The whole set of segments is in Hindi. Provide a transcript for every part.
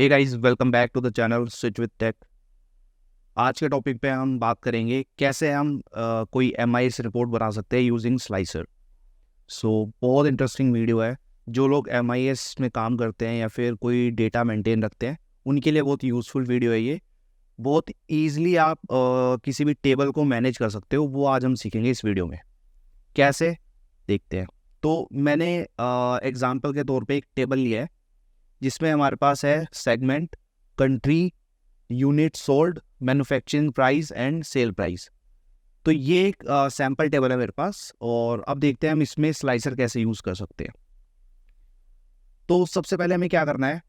Hey guys, welcome back to the channel Switch With Tech. आज के टॉपिक पे हम बात करेंगे कैसे हम कोई एमआईएस रिपोर्ट बना सकते हैं यूजिंग स्लाइसर। बहुत इंटरेस्टिंग वीडियो है। जो लोग एमआईएस में काम करते हैं या फिर कोई डेटा मेंटेन रखते हैं उनके लिए बहुत यूज़फुल वीडियो है ये। बहुत ईजिली आप किसी भी टेबल को मैनेज कर सकते हो, वो आज हम सीखेंगे इस वीडियो में। कैसे, देखते हैं। तो मैंने एग्जाम्पल के तौर पे एक टेबल लिया है जिसमें हमारे पास है segment, country, unit sold, manufacturing price and sale price. तो ये एक सैम्पल टेबल है मेरे पास, और अब देखते हैं हम इसमें स्लाइसर कैसे यूज़ कर सकते हैं। तो सबसे पहले हमें क्या करना है,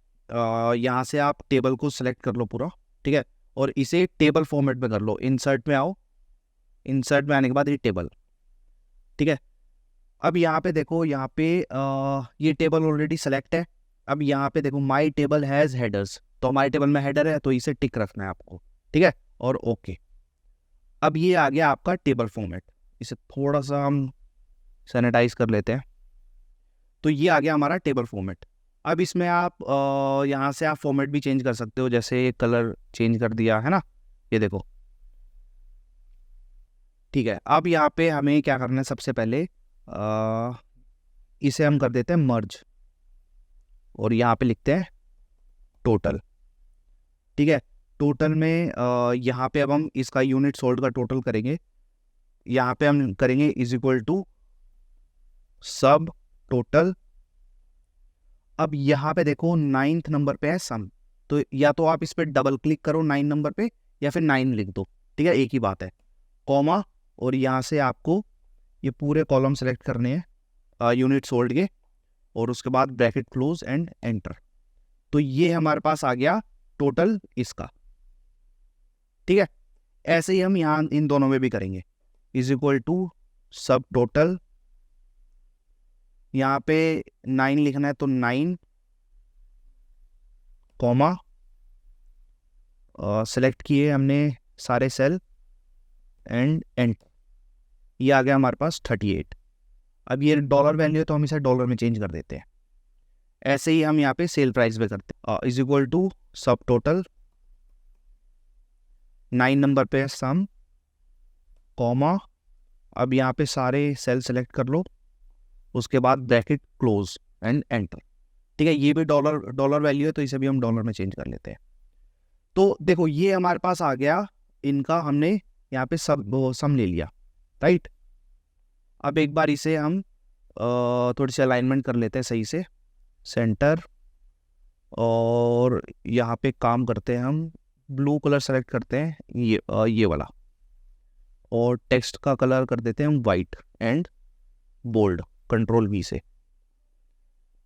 यहाँ से आप टेबल को सिलेक्ट कर लो पूरा, ठीक है, और इसे टेबल फॉर्मेट में कर लो। इंसर्ट में आओ, इंसर्ट में आने के बाद ये टेबल, ठीक है। अब यहाँ पे देखो, यहाँ पे ये टेबल ऑलरेडी सेलेक्ट है। अब यहाँ पे देखो, माई टेबल हैज़ हेडर्स, तो हमारे टेबल में हेडर है तो इसे टिक रखना है आपको, ठीक है, और ओके। अब ये आ गया आपका टेबल फॉर्मेट। इसे थोड़ा सा हम सैनिटाइज कर लेते हैं। तो ये आ गया हमारा टेबल फॉर्मेट। अब इसमें आप यहाँ से आप फॉर्मेट भी चेंज कर सकते हो, जैसे कलर चेंज कर दिया है ना, ये देखो, ठीक है। अब यहाँ पे हमें क्या करना है, सबसे पहले इसे हम कर देते हैं मर्ज, और यहाँ पे लिखते हैं टोटल, ठीक है। टोटल में यहाँ पे अब हम इसका यूनिट सोल्ड का टोटल करेंगे। यहाँ पे हम करेंगे इज इक्वल टू सब टोटल। अब यहाँ पे देखो 9th नंबर पे है सम, तो या तो आप इस पर डबल क्लिक करो 9 नंबर पे, या फिर 9 लिख दो, ठीक है, एक ही बात है। कॉमा, और यहाँ से आपको ये पूरे कॉलम सेलेक्ट करने हैं यूनिट सोल्ड के, और उसके बाद ब्रैकेट क्लोज एंड एंटर। तो ये हमारे पास आ गया टोटल इसका, ठीक है। ऐसे ही हम यहाँ इन दोनों में भी करेंगे, इज इक्वल टू सब टोटल। यहाँ पे 9 लिखना है तो 9, कॉमा, सेलेक्ट किए हमने सारे सेल एंड एंटर। ये आ गया हमारे पास 38। अब ये डॉलर वैल्यू है तो हम इसे डॉलर में चेंज कर देते हैं। ऐसे ही हम यहाँ पे सेल प्राइस पे करते हैं, इज इक्वल टू सब टोटल, 9 नंबर पे सम, कॉमा, अब यहाँ पे सारे सेल सेलेक्ट कर लो, उसके बाद ब्रैकेट क्लोज एंड एंटर, ठीक है। ये भी डॉलर वैल्यू है तो इसे भी हम डॉलर में चेंज कर लेते हैं। तो देखो, ये हमारे पास आ गया, इनका हमने यहाँ पे सब सम ले लिया, राइट। अब एक बार इसे हम थोड़ी सी अलाइनमेंट कर लेते हैं सही से, सेंटर, और यहाँ पे काम करते हैं हम, ब्लू कलर सेलेक्ट करते हैं, ये वाला, और टेक्स्ट का कलर कर देते हैं हम white and bold, control V से,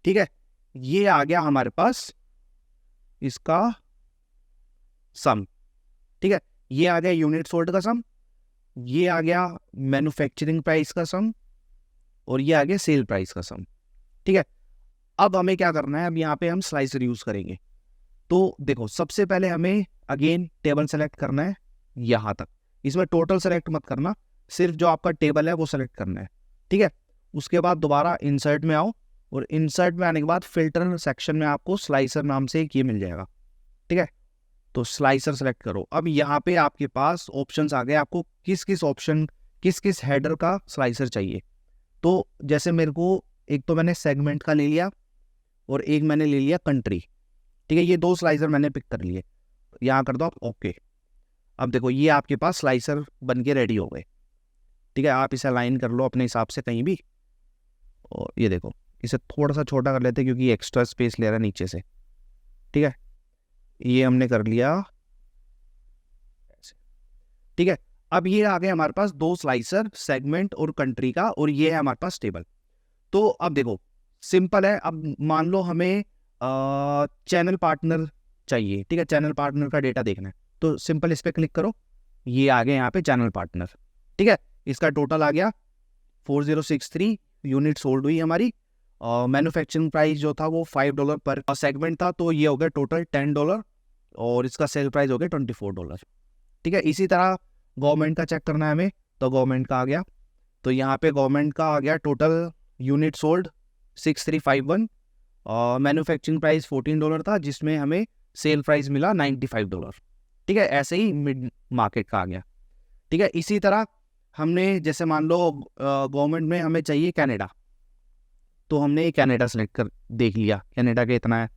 ठीक है। ये आ गया हमारे पास इसका सम, ठीक है। ये आ गया यूनिट सोल्ड का सम, ये आ गया मैन्युफैक्चरिंग प्राइस का सम, और ये आ गया सेल प्राइस का सम, ठीक है। अब हमें क्या करना है, अब यहाँ पे हम स्लाइसर यूज करेंगे। तो देखो, सबसे पहले हमें अगेन टेबल सेलेक्ट करना है यहाँ तक। इसमें टोटल सेलेक्ट मत करना, सिर्फ जो आपका टेबल है वो सेलेक्ट करना है, ठीक है। उसके बाद दोबारा इंसर्ट में आओ, और इंसर्ट में आने के बाद फिल्टर सेक्शन में आपको स्लाइसर नाम से एक ये मिल जाएगा, ठीक है। तो स्लाइसर सेलेक्ट करो। अब यहाँ पे आपके पास ऑप्शंस आ गए, आपको किस किस ऑप्शन, किस किस हेडर का स्लाइसर चाहिए। तो जैसे मेरे को, एक तो मैंने सेगमेंट का ले लिया, और एक मैंने ले लिया कंट्री, ठीक है। ये 2 स्लाइसर मैंने पिक कर लिए, यहाँ कर दो आप ओके। अब देखो, ये आपके पास स्लाइसर बन के रेडी हो गए, ठीक है। आप इसे अलाइन कर लो अपने हिसाब से कहीं भी, और ये देखो, इसे थोड़ा सा छोटा कर लेते हैं क्योंकि एक्स्ट्रा स्पेस ले रहा है नीचे से, ठीक है। ये हमने कर लिया, ठीक है। अब ये आ गए हमारे पास 2 स्लाइसर, सेगमेंट और कंट्री का, और ये है हमारे पास टेबल। तो अब देखो, सिंपल है। अब मान लो हमें चैनल पार्टनर चाहिए, ठीक है, चैनल पार्टनर का डेटा देखना है, तो सिंपल इस पर क्लिक करो, ये आ गए यहाँ पे चैनल पार्टनर, ठीक है। इसका टोटल आ गया 4063 यूनिट सोल्ड हुई हमारी। मैन्युफैक्चरिंग प्राइस जो था वो $5 पर सेगमेंट था, तो ये हो गया टोटल $10, और इसका सेल प्राइस हो गया $24, ठीक है। इसी तरह गवर्नमेंट का चेक करना है हमें, तो गवर्नमेंट का आ गया, तो यहाँ पे गवर्नमेंट का आ गया total unit sold 6351, manufacturing price $14 था, जिसमें हमें सेल प्राइस मिला $95, ठीक है, ऐसे ही मिड मार्केट का आ गया, ठीक है। इसी तरह हमने जैसे मान लो गवर्नमेंट में हमें चाहिए कनाडा, तो हमने कनाडा सेलेक्ट कर देख लिया, कनाडा का इतना है,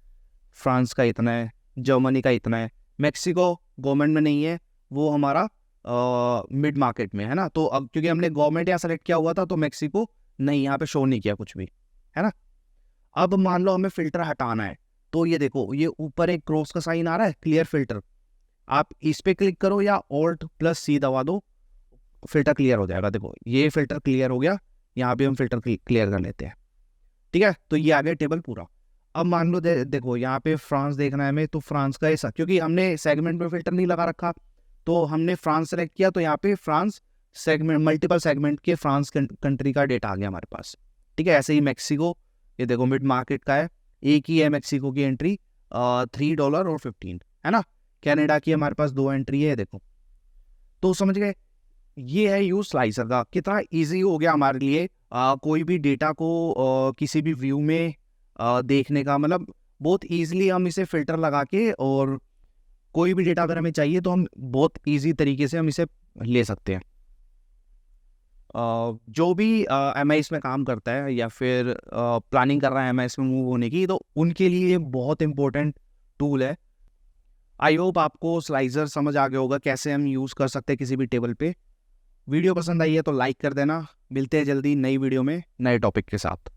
फ्रांस का इतना है, जर्मनी का इतना है, मैक्सिको गवर्नमेंट में नहीं है, वो हमारा मिड मार्केट में है ना। तो अब क्योंकि हमने गवर्नमेंट यहाँ सेलेक्ट किया हुआ था तो मैक्सिको नहीं, यहाँ पे शो नहीं किया कुछ भी, है ना। अब मान लो हमें फिल्टर हटाना है, तो ये देखो ये ऊपर एक क्रॉस का साइन आ रहा है, क्लियर फिल्टर, आप इस पे क्लिक करो या Alt+C दबा दो, फिल्टर क्लियर हो जाएगा। देखो ये फिल्टर क्लियर हो गया, यहाँ पे हम फिल्टर क्लियर कर लेते हैं, ठीक है। तो ये आ गया टेबल पूरा। अब मान लो देखो यहाँ पे फ्रांस देखना है हमें, तो फ्रांस का ऐसा, क्योंकि हमने सेगमेंट में फिल्टर नहीं लगा रखा, तो हमने फ्रांस सेलेक्ट किया, तो यहाँ पे फ्रांस सेगमेंट, मल्टीपल सेगमेंट के फ्रांस कंट्री का डेटा आ गया हमारे पास, ठीक है। ऐसे ही मैक्सिको, ये देखो मिड मार्केट का है, एक ही है मैक्सिको की एंट्री $3.15, है ना। कनाडा की हमारे पास 2 एंट्री है, देखो। तो समझ गए, ये है यूज स्लाइसर का, कितना इजी हो गया हमारे लिए कोई भी डेटा को किसी भी व्यू में देखने का, मतलब बहुत इजीली हम इसे फिल्टर लगा के, और कोई भी डेटा अगर हमें चाहिए तो हम बहुत इजी तरीके से हम इसे ले सकते हैं। जो भी MIS में काम करता है या फिर प्लानिंग कर रहा है MIS में मूव होने की, तो उनके लिए ये बहुत इंपॉर्टेंट टूल है। आई होप आपको स्लाइसर समझ आ गया होगा कैसे हम यूज़ कर सकते हैं किसी भी टेबल पे। वीडियो पसंद आई है तो लाइक कर देना। मिलते हैं जल्दी नई वीडियो में नए टॉपिक के साथ।